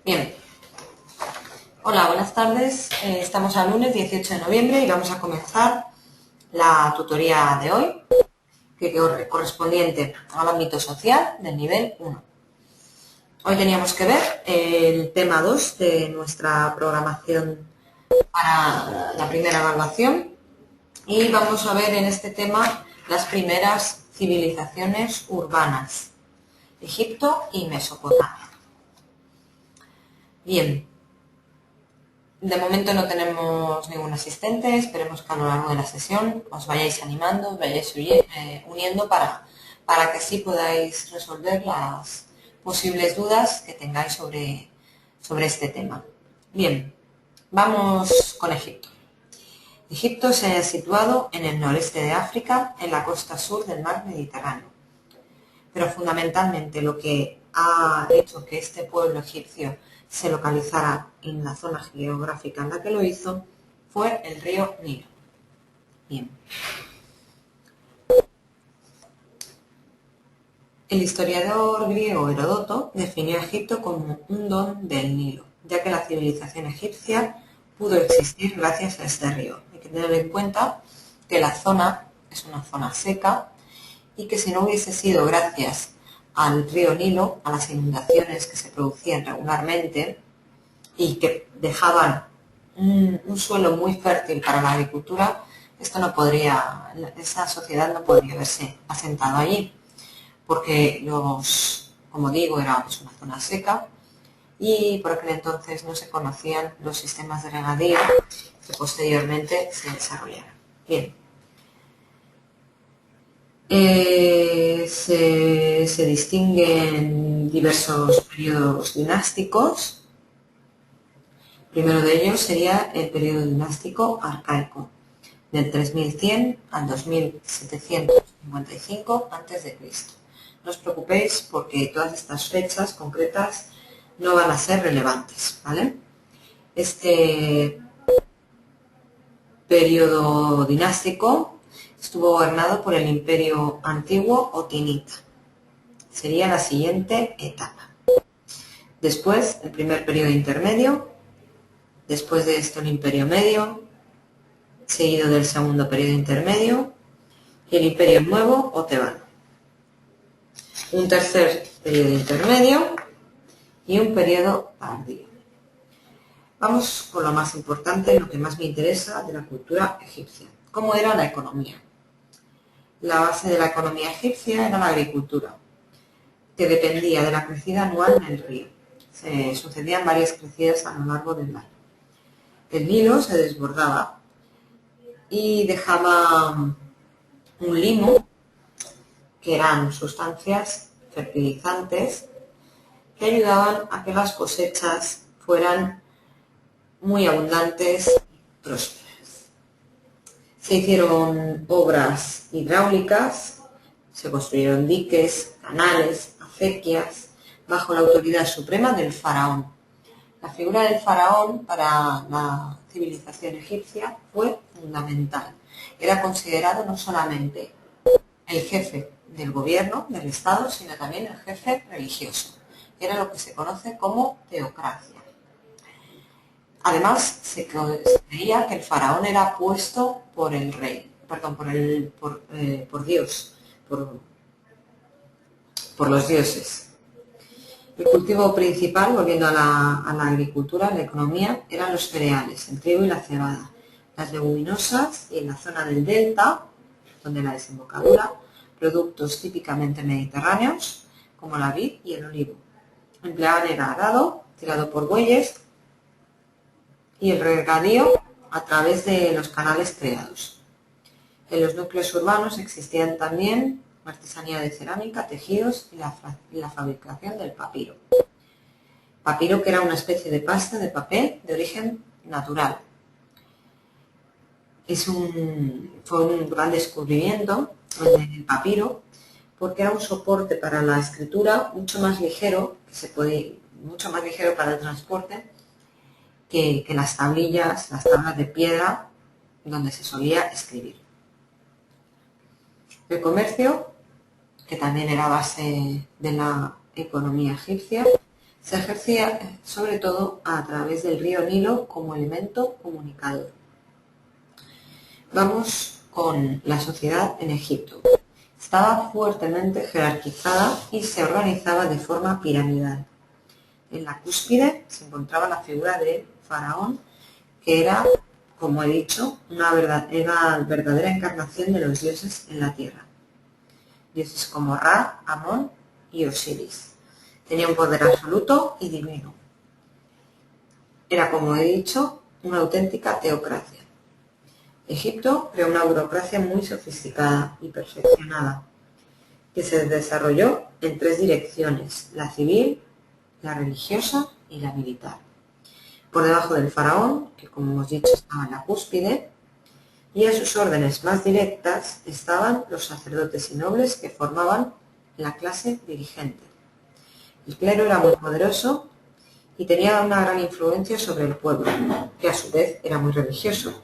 Bien, hola, buenas tardes. Estamos al lunes 18 de noviembre y vamos a comenzar la tutoría de hoy, que correspondiente al ámbito social del nivel 1. Hoy teníamos que ver el tema 2 de nuestra programación para la primera evaluación y vamos a ver en este tema las primeras civilizaciones urbanas, Egipto y Mesopotamia. Bien. De momento no tenemos ningún asistente, esperemos que a lo largo de la sesión os vayáis animando, os vayáis uniendo para que así podáis resolver las posibles dudas que tengáis sobre este tema. Bien, vamos con Egipto. Egipto se ha situado en el noreste de África, en la costa sur del mar Mediterráneo. Pero fundamentalmente lo que ha hecho que este pueblo egipcio se localizara en la zona geográfica en la que lo hizo fue el río Nilo. Bien. El historiador griego Heródoto definió a Egipto como un don del Nilo, ya que la civilización egipcia pudo existir gracias a este río. Hay que tener en cuenta que la zona es una zona seca y que si no hubiese sido gracias al río Nilo, a las inundaciones que se producían regularmente y que dejaban un suelo muy fértil para la agricultura, esa sociedad no podría haberse asentado allí, porque como digo, era una zona seca y por aquel entonces no se conocían los sistemas de regadío que posteriormente se desarrollaron. Bien. Se distinguen diversos periodos dinásticos. El primero de ellos sería el periodo dinástico arcaico, del 3100 al 2755 a.C. No os preocupéis porque todas estas fechas concretas no van a ser relevantes, ¿vale? Este periodo dinástico estuvo gobernado por el Imperio Antiguo Otinita. Sería la siguiente etapa. Después, el primer periodo intermedio. Después de esto, el Imperio Medio, seguido del segundo periodo intermedio, y el Imperio Nuevo o Tebano. Un tercer periodo intermedio y un periodo tardío. Vamos con lo más importante, lo que más me interesa de la cultura egipcia. ¿Cómo era la economía? La base de la economía egipcia era la agricultura, que dependía de la crecida anual del río. Se sucedían varias crecidas a lo largo del año. El Nilo se desbordaba y dejaba un limo, que eran sustancias fertilizantes que ayudaban a que las cosechas fueran muy abundantes y prósperas. Se hicieron obras hidráulicas, se construyeron diques, canales, acequias, bajo la autoridad suprema del faraón. La figura del faraón para la civilización egipcia fue fundamental. Era considerado no solamente el jefe del gobierno, del Estado, sino también el jefe religioso. Era lo que se conoce como teocracia. Además, se creía que el faraón era puesto por el rey, por Dios, por los dioses. El cultivo principal, volviendo a la agricultura, a la economía, eran los cereales, el trigo y la cebada, las leguminosas y en la zona del delta, donde la desembocadura, productos típicamente mediterráneos, como la vid y el olivo. Empleaban el arado, tirado por bueyes, y el regadío a través de los canales creados. En los núcleos urbanos existían también artesanía de cerámica, tejidos y la fabricación del papiro. Papiro que era una especie de pasta de papel de origen natural. Fue un gran descubrimiento el papiro porque era un soporte para la escritura mucho más ligero para el transporte que las tablas de piedra donde se solía escribir. El comercio, que también era base de la economía egipcia, Se ejercía sobre todo a través del río Nilo como elemento comunicador. Vamos con la sociedad en Egipto. Estaba fuertemente jerarquizada y se organizaba de forma piramidal. En la cúspide se encontraba la figura de faraón, que era, como he dicho, una verdadera encarnación de los dioses en la tierra. Dioses como Ra, Amón y Osiris. Tenía un poder absoluto y divino. Era, como he dicho, una auténtica teocracia. Egipto creó una burocracia muy sofisticada y perfeccionada, que se desarrolló en 3 direcciones: la civil, la religiosa y la militar. Por debajo del faraón, que como hemos dicho estaba en la cúspide, y a sus órdenes más directas estaban los sacerdotes y nobles que formaban la clase dirigente. El clero era muy poderoso y tenía una gran influencia sobre el pueblo, que a su vez era muy religioso.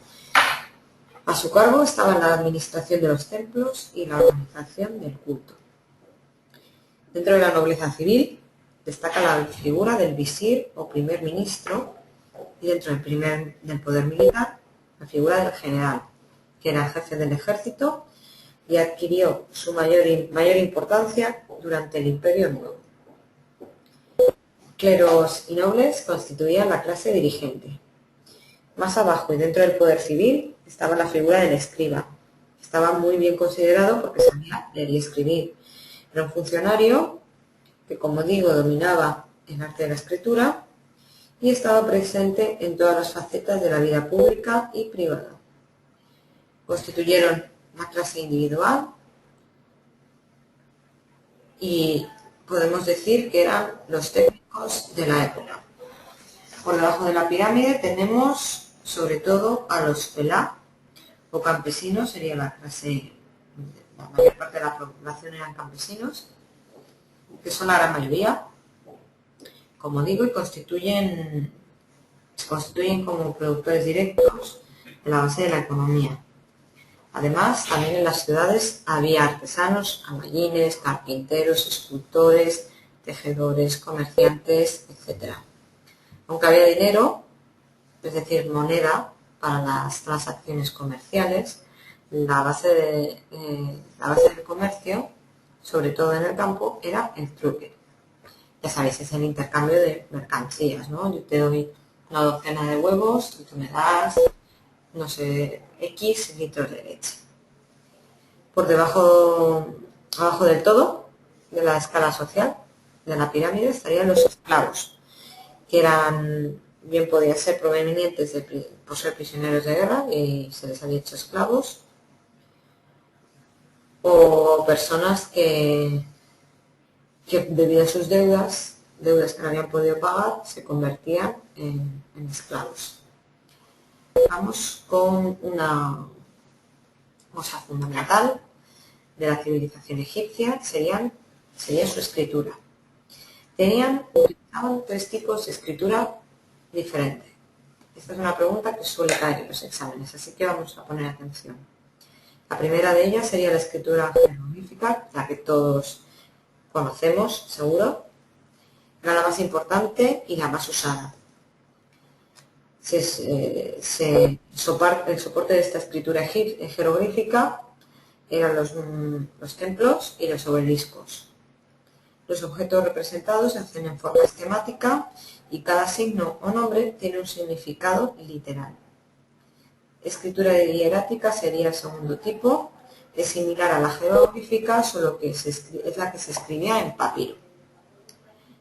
A su cargo estaba la administración de los templos y la organización del culto. Dentro de la nobleza civil destaca la figura del visir o primer ministro, y dentro del poder militar la figura del general, que era jefe del ejército y adquirió su mayor importancia durante el Imperio Nuevo. Cleros y nobles constituían la clase dirigente. Más abajo y dentro del poder civil estaba la figura del escriba. Estaba muy bien considerado porque sabía leer y escribir. Era un funcionario que, como digo, dominaba el arte de la escritura y estaba presente en todas las facetas de la vida pública y privada. Constituyeron la clase individual y podemos decir que eran los técnicos de la época. Por debajo de la pirámide tenemos sobre todo a los felá o campesinos, sería la clase, la mayor parte de la población eran campesinos, que son la gran mayoría, como digo, y se constituyen como productores directos de la base de la economía. Además, también en las ciudades había artesanos, albañiles, carpinteros, escultores, tejedores, comerciantes, etc. Aunque había dinero, es decir, moneda para las transacciones comerciales, la base del comercio, sobre todo en el campo, era el trueque. Ya sabéis, es el intercambio de mercancías, ¿no? Yo te doy una docena de huevos y tú me das, no sé, X litros de leche. Por abajo del todo, de la escala social, de la pirámide, estarían los esclavos, que eran, bien podían ser provenientes por ser prisioneros de guerra y se les había hecho esclavos, o personas que debido a sus deudas que no habían podido pagar, se convertían en esclavos. Vamos con una cosa fundamental de la civilización egipcia, sería su escritura. Utilizaban 3 tipos de escritura diferente. Esta es una pregunta que suele caer en los exámenes, así que vamos a poner atención. La primera de ellas sería la escritura jeroglífica, la que todos conocemos, seguro. Era la más importante y la más usada. El soporte de esta escritura jeroglífica eran los templos y los obeliscos. Los objetos representados se hacen en forma esquemática y cada signo o nombre tiene un significado literal. Escritura hierática sería el segundo tipo, es similar a la jeroglífica, solo que es la que se escribía en papiro.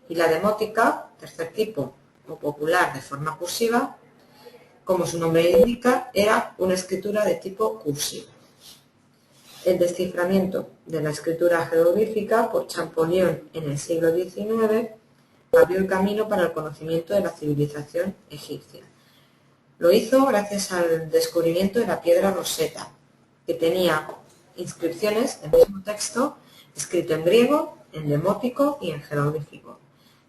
Y la demótica, tercer tipo, o popular de forma cursiva, como su nombre indica, era una escritura de tipo cursivo. El desciframiento de la escritura jeroglífica por Champollion en el siglo XIX abrió el camino para el conocimiento de la civilización egipcia. Lo hizo gracias al descubrimiento de la piedra Rosetta, que tenía inscripciones del mismo texto escrito en griego, en demótico y en jeroglífico.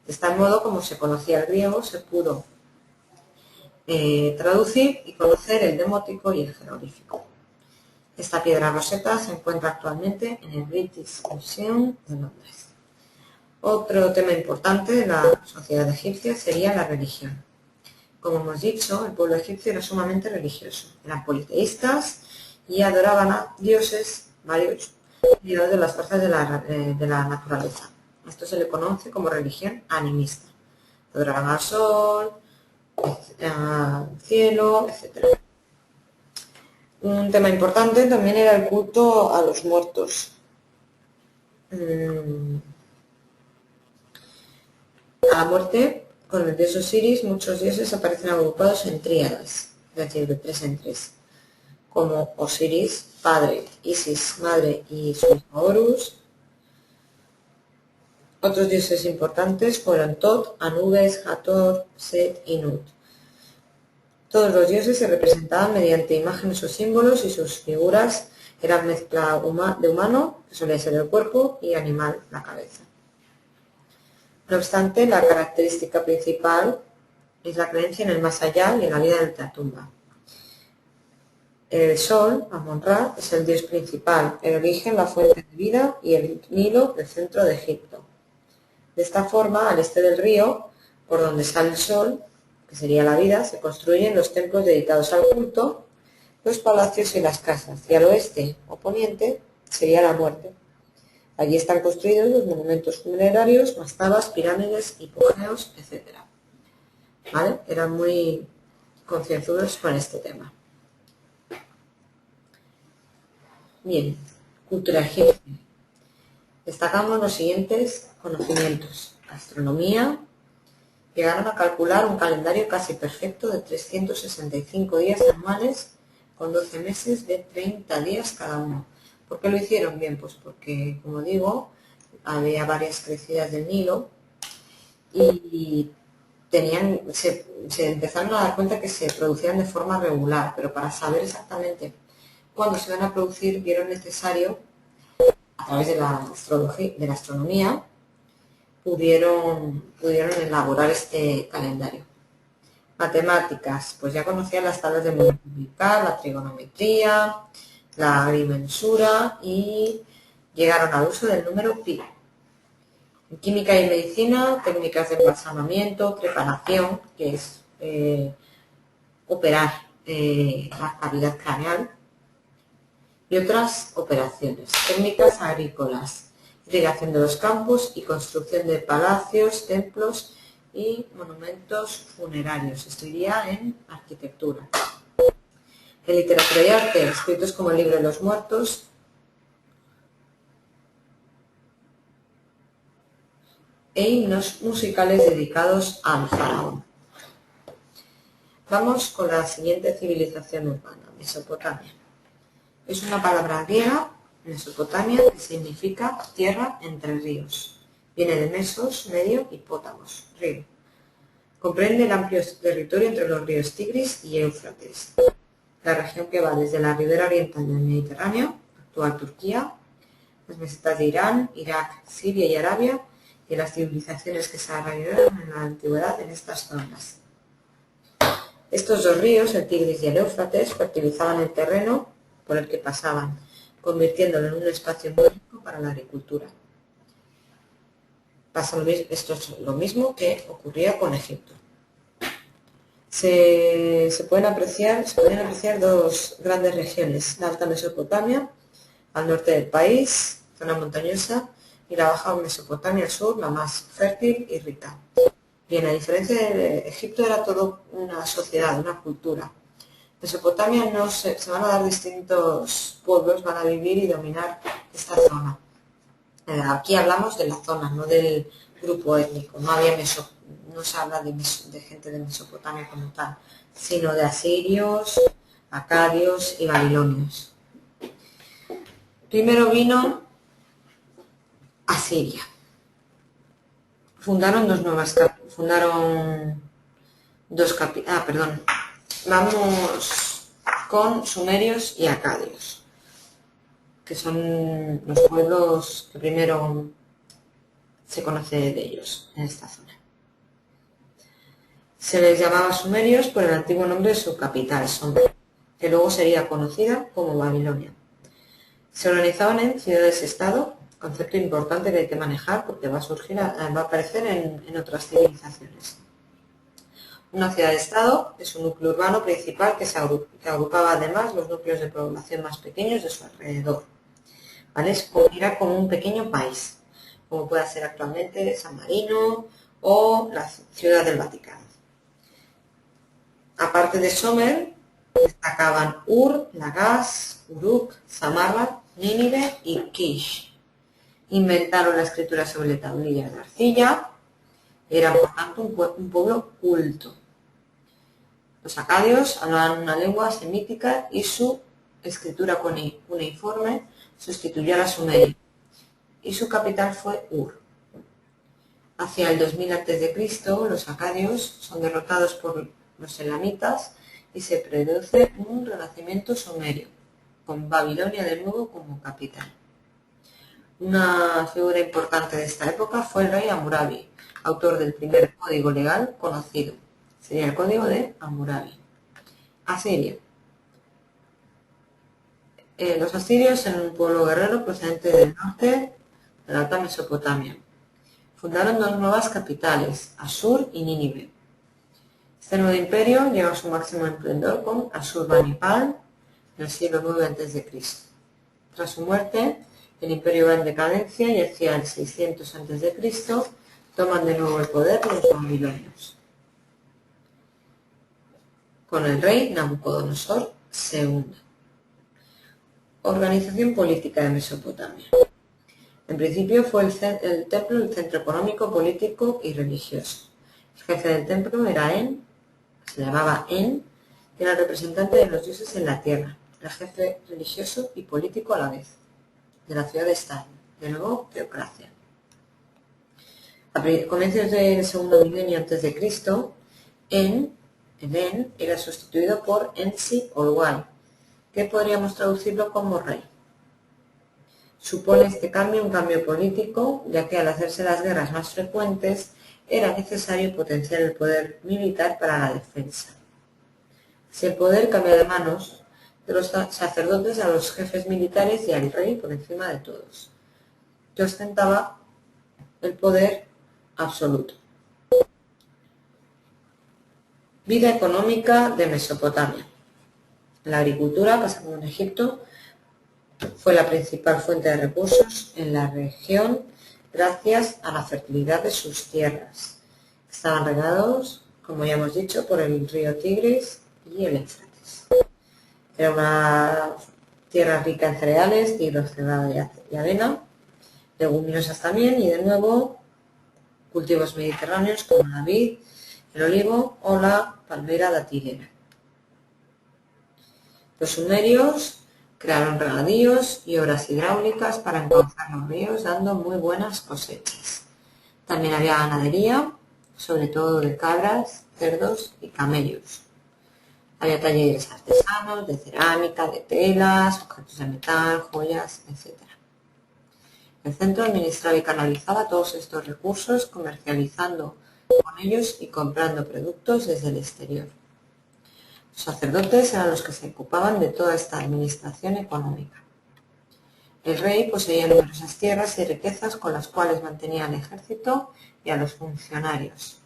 De tal modo, como se conocía el griego, se pudo traducir y conocer el demótico y el jeroglífico. Esta piedra Rosetta se encuentra actualmente en el British Museum de Londres. Otro tema importante de la sociedad egipcia sería la religión. Como hemos dicho, el pueblo egipcio era sumamente religioso. Eran politeístas y adoraban a dioses varios dios de las fuerzas de la naturaleza. Esto se le conoce como religión animista. Adoraban al sol, al cielo, etc. Un tema importante también era el culto a los muertos. A la muerte, con el dios Osiris, muchos dioses aparecen agrupados en tríadas, es decir, de 3 en 3, como Osiris, padre, Isis, madre y su hijo Horus. Otros dioses importantes fueron Tot, Anubis, Hathor, Set y Nut. Todos los dioses se representaban mediante imágenes o símbolos y sus figuras eran mezcla de humano, que solía ser el cuerpo, y animal, la cabeza. No obstante, la característica principal es la creencia en el más allá y en la vida de la tumba. El sol, Amon-Ra, es el dios principal, el origen, la fuente de vida, y el Nilo, el centro de Egipto. De esta forma, al este del río, por donde sale el sol, que sería la vida, se construyen los templos dedicados al culto, los palacios y las casas, y al oeste o poniente sería la muerte. Allí están construidos los monumentos funerarios, mastabas, pirámides, hipogeos, etc. ¿Vale? Eran muy concienzudos con este tema. Bien, cultura egipcia. Destacamos los siguientes conocimientos. Astronomía. Llegaron a calcular un calendario casi perfecto de 365 días anuales con 12 meses de 30 días cada uno. ¿Por qué lo hicieron? Bien, pues porque, como digo, había varias crecidas del Nilo y se empezaron a dar cuenta que se producían de forma regular, pero para saber exactamente cuándo se iban a producir, vieron necesario, a través de la astronomía, pudieron elaborar este calendario. Matemáticas, pues ya conocían las tablas de multiplicar, la trigonometría, la agrimensura y llegaron al uso del número pi. En química y medicina, técnicas de embalsamamiento, preparación, que es operar la cavidad craneal, y otras operaciones. Técnicas agrícolas, irrigación de los campos y construcción de palacios, templos y monumentos funerarios. Esto iría en arquitectura. En literatura y arte, escritos como el Libro de los Muertos, e himnos musicales dedicados al faraón. Vamos con la siguiente civilización urbana, Mesopotamia. Es una palabra griega, Mesopotamia, que significa tierra entre ríos. Viene de mesos, medio, y pótamos, río. Comprende el amplio territorio entre los ríos Tigris y Éufrates. La región que va desde la ribera oriental del Mediterráneo, actual Turquía, las mesetas de Irán, Irak, Siria y Arabia, y las civilizaciones que se arraigaron en la antigüedad en estas zonas. Estos dos ríos, el Tigris y el Éufrates, fertilizaban el terreno por el que pasaban, convirtiéndolo en un espacio muy rico para la agricultura. Esto es lo mismo que ocurría con Egipto. Se pueden apreciar dos grandes regiones, la Alta Mesopotamia, al norte del país, zona montañosa, y la Baja Mesopotamia al sur, la más fértil y rica. Bien, a diferencia de Egipto, era todo una sociedad, una cultura. Mesopotamia se van a dar distintos pueblos, van a vivir y dominar esta zona. Aquí hablamos de la zona, no del grupo étnico. No se habla de gente de Mesopotamia como tal, sino de asirios, acadios y babilonios. Primero vino Asiria. Fundaron dos capitales. Vamos con sumerios y acadios, que son los pueblos que primero se conoce de ellos en esta zona. Se les llamaba sumerios por el antiguo nombre de su capital, Sumer, que luego sería conocida como Babilonia. Se organizaban en ciudades-estado Concepto importante que hay que manejar porque va a aparecer en otras civilizaciones. Una ciudad-estado es un núcleo urbano principal que agrupaba además los núcleos de población más pequeños de su alrededor. ¿Vale? Era como un pequeño país, como puede ser actualmente San Marino o la Ciudad del Vaticano. Aparte de Sumer, destacaban Ur, Lagash, Uruk, Samarra, Nínive y Kish. Inventaron la escritura sobre tablillas de arcilla. Eran, por tanto, un pueblo culto. Los acadios hablaban una lengua semítica y su escritura cuneiforme sustituyó a la sumeria. Y su capital fue Ur. Hacia el 2000 a.C., los acadios son derrotados por los elamitas y se produce un renacimiento sumerio, con Babilonia de nuevo como capital. Una figura importante de esta época fue el rey Hammurabi, autor del primer código legal conocido. Sería el código de Hammurabi. Asiria. Los asirios eran un pueblo guerrero procedente del norte de la alta Mesopotamia. Fundaron dos nuevas capitales, Asur y Nínive. Este nuevo imperio llegó a su máximo esplendor con Asurbanipal en el siglo IX a.C. Tras su muerte, el imperio va en decadencia y hacia el 600 a.C. toman de nuevo el poder los babilonios, con el rey Nabucodonosor II. Organización política de Mesopotamia. En principio fue el templo el centro económico, político y religioso. El jefe del templo era se llamaba En, que era el representante de los dioses en la tierra, el jefe religioso y político a la vez, de la ciudad-estado, de nuevo teocracia. A comienzos del segundo milenio antes de Cristo, el En era sustituido por Ensi Olwai, que podríamos traducirlo como rey. Supone este cambio un cambio político, ya que al hacerse las guerras más frecuentes, era necesario potenciar el poder militar para la defensa. Si el poder cambia de manos, de los sacerdotes a los jefes militares y al rey por encima de todos, que ostentaba el poder absoluto. Vida económica de Mesopotamia. La agricultura, pasa como en Egipto, fue la principal fuente de recursos en la región gracias a la fertilidad de sus tierras. Estaban regados, como ya hemos dicho, por el río Tigris y el Éufrates. Era una tierra rica en cereales, trigo, cebada y avena, leguminosas también, y de nuevo cultivos mediterráneos como la vid, el olivo o la palmera datilera. Los sumerios crearon regadíos y obras hidráulicas para encauzar los ríos, dando muy buenas cosechas. También había ganadería, sobre todo de cabras, cerdos y camellos. Había talleres artesanos, de cerámica, de telas, objetos de metal, joyas, etc. El centro administraba y canalizaba todos estos recursos, comercializando con ellos y comprando productos desde el exterior. Los sacerdotes eran los que se ocupaban de toda esta administración económica. El rey poseía numerosas tierras y riquezas con las cuales mantenía al ejército y a los funcionarios.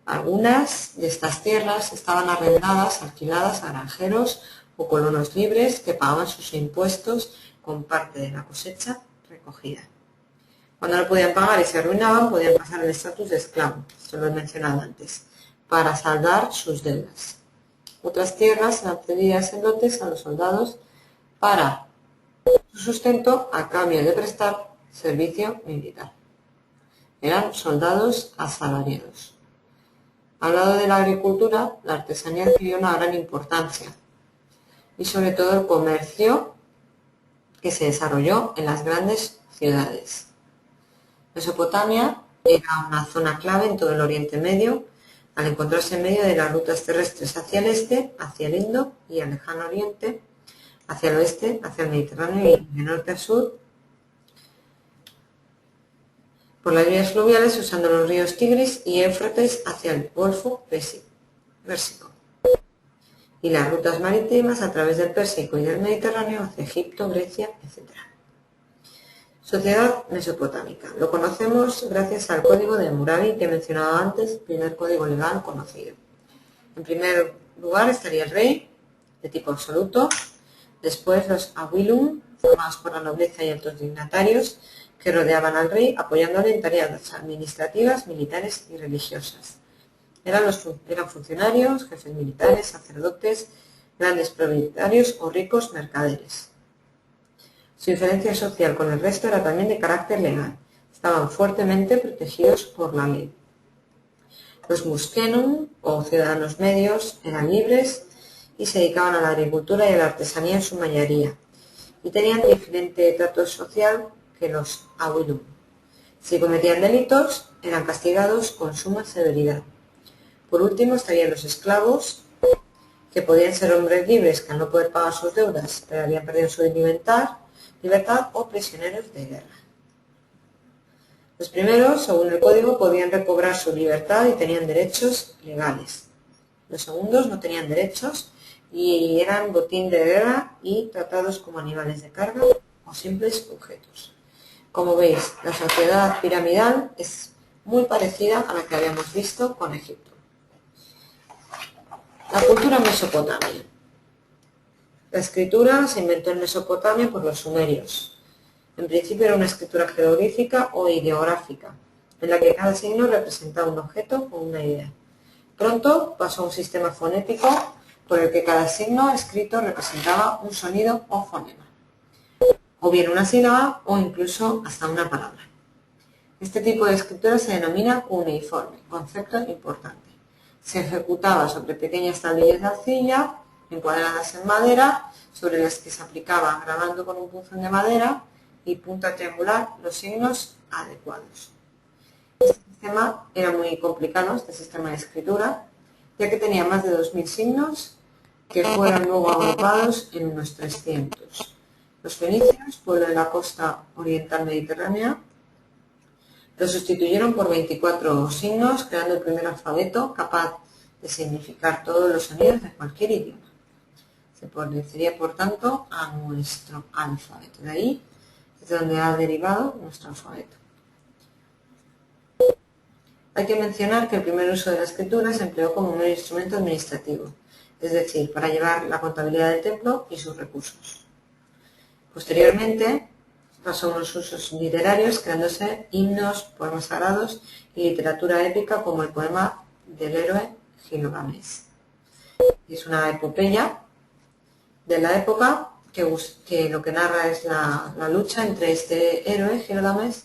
Algunas de estas tierras estaban arrendadas, alquiladas a granjeros o colonos libres que pagaban sus impuestos con parte de la cosecha recogida. Cuando no podían pagar y se arruinaban, podían pasar el estatus de esclavo, esto lo he mencionado antes, para saldar sus deudas. Otras tierras eran cedidas en lotes a los soldados para su sustento a cambio de prestar servicio militar. Eran soldados asalariados. Al lado de la agricultura, la artesanía adquirió una gran importancia y sobre todo el comercio que se desarrolló en las grandes ciudades. Mesopotamia era una zona clave en todo el Oriente Medio, al encontrarse en medio de las rutas terrestres hacia el este, hacia el Indo y el Lejano Oriente, hacia el oeste, hacia el Mediterráneo y de norte a sur, por las vías fluviales usando los ríos Tigris y Éufrates hacia el Golfo Pérsico y las rutas marítimas a través del Pérsico y del Mediterráneo hacia Egipto, Grecia, etc. Sociedad mesopotámica. Lo conocemos gracias al código de Hammurabi que he mencionado antes, el primer código legal conocido. En primer lugar estaría el rey, de tipo absoluto, después los Awilum, formados por la nobleza y altos dignatarios, que rodeaban al rey, apoyándole en tareas administrativas, militares y religiosas. Eran funcionarios, jefes militares, sacerdotes, grandes propietarios o ricos mercaderes. Su diferencia social con el resto era también de carácter legal. Estaban fuertemente protegidos por la ley. Los muskenum, o ciudadanos medios, eran libres y se dedicaban a la agricultura y a la artesanía en su mayoría, y tenían diferente trato social que los awilum. Si cometían delitos, eran castigados con suma severidad. Por último estarían los esclavos, que podían ser hombres libres que al no poder pagar sus deudas, pero habían perdido su libertad o prisioneros de guerra. Los primeros, según el código, podían recobrar su libertad y tenían derechos legales. Los segundos no tenían derechos y eran botín de guerra y tratados como animales de carga o simples objetos. Como veis, la sociedad piramidal es muy parecida a la que habíamos visto con Egipto. La cultura mesopotamia. La escritura se inventó en Mesopotamia por los sumerios. En principio era una escritura jeroglífica o ideográfica, en la que cada signo representaba un objeto o una idea. Pronto pasó a un sistema fonético por el que cada signo escrito representaba un sonido o fonema, o bien una sílaba o incluso hasta una palabra. Este tipo de escritura se denomina cuneiforme, concepto importante. Se ejecutaba sobre pequeñas tablillas de arcilla, encuadradas en madera, sobre las que se aplicaba grabando con un punzón de madera y punta triangular los signos adecuados. Este sistema era muy complicado, este sistema de escritura, ya que tenía más de 2000 signos que fueron luego agrupados en unos 300. Los fenicios, pueblo de la costa oriental mediterránea, lo sustituyeron por 24 signos, creando el primer alfabeto capaz de significar todos los sonidos de cualquier idioma. Se parecería, por tanto, a nuestro alfabeto. De ahí es de donde ha derivado nuestro alfabeto. Hay que mencionar que el primer uso de la escritura se empleó como un instrumento administrativo, es decir, para llevar la contabilidad del templo y sus recursos. Posteriormente, pasó a unos usos literarios, creándose himnos, poemas sagrados y literatura épica como el poema del héroe Gilgamesh. Es una epopeya de la época que lo que narra es la lucha entre este héroe Gilgamesh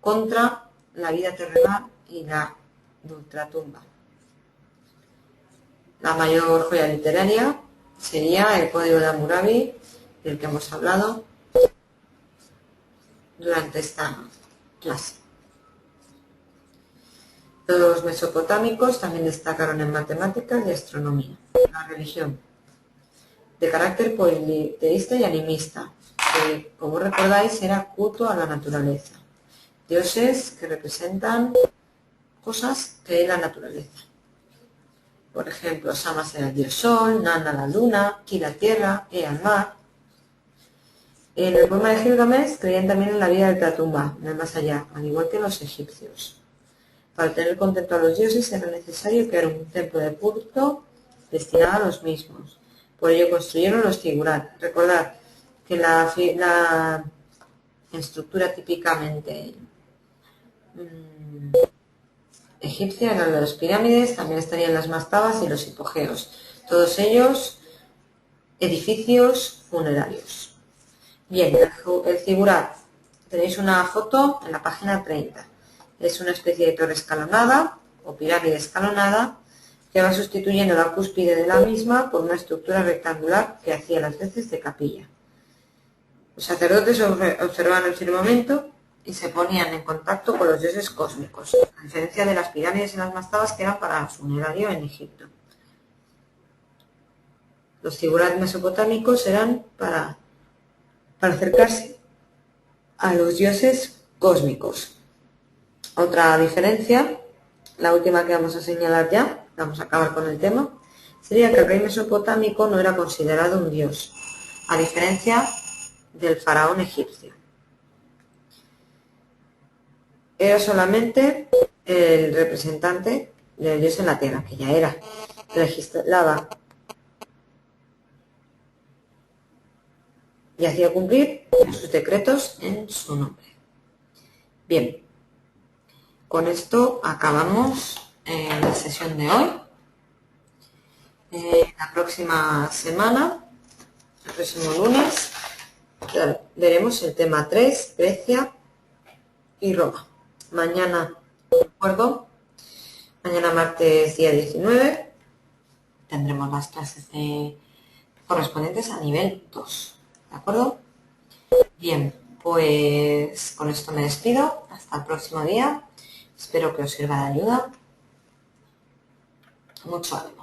contra la vida terrenal y la ultratumba. La mayor joya literaria sería el Código de Hammurabi, del que hemos hablado durante esta clase. Los mesopotámicos también destacaron en matemáticas y astronomía. La religión, de carácter politeísta y animista, que, como recordáis, era culto a la naturaleza. Dioses que representan cosas que es la naturaleza. Por ejemplo, Samas era el dios sol, Nana la luna, Ki la tierra, Ea el mar. En el poema de Gilgamesh creían también en la vida de ultratumba, en el más allá, al igual que los egipcios. Para tener contento a los dioses era necesario crear un templo de culto destinado a los mismos. Por ello construyeron los zigurat. Recordad que la estructura típicamente egipcia eran las pirámides, también estarían las mastabas y los hipogeos. Todos ellos edificios funerarios. Bien, el zigurat. Tenéis una foto en la página 30. Es una especie de torre escalonada o pirámide escalonada que va sustituyendo la cúspide de la misma por una estructura rectangular que hacía las veces de capilla. Los sacerdotes observaban el firmamento y se ponían en contacto con los dioses cósmicos, a diferencia de las pirámides y las mastabas que eran para funerario en Egipto. Los zigurat mesopotámicos eran para acercarse a los dioses cósmicos. Otra diferencia, la última que vamos a señalar ya, vamos a acabar con el tema, sería que el rey mesopotámico no era considerado un dios, a diferencia del faraón egipcio. era solamente el representante del Dios en la tierra, que ya era, legislaba y hacía cumplir sus decretos en su nombre. Bien, con esto acabamos la sesión de hoy. La próxima semana, el próximo lunes, veremos el tema 3, Grecia y Roma. Mañana, recuerdo, mañana martes día 19, tendremos las clases correspondientes a nivel 2. ¿De acuerdo? Bien, pues con esto me despido. Hasta el próximo día. Espero que os sirva de ayuda. Mucho ánimo.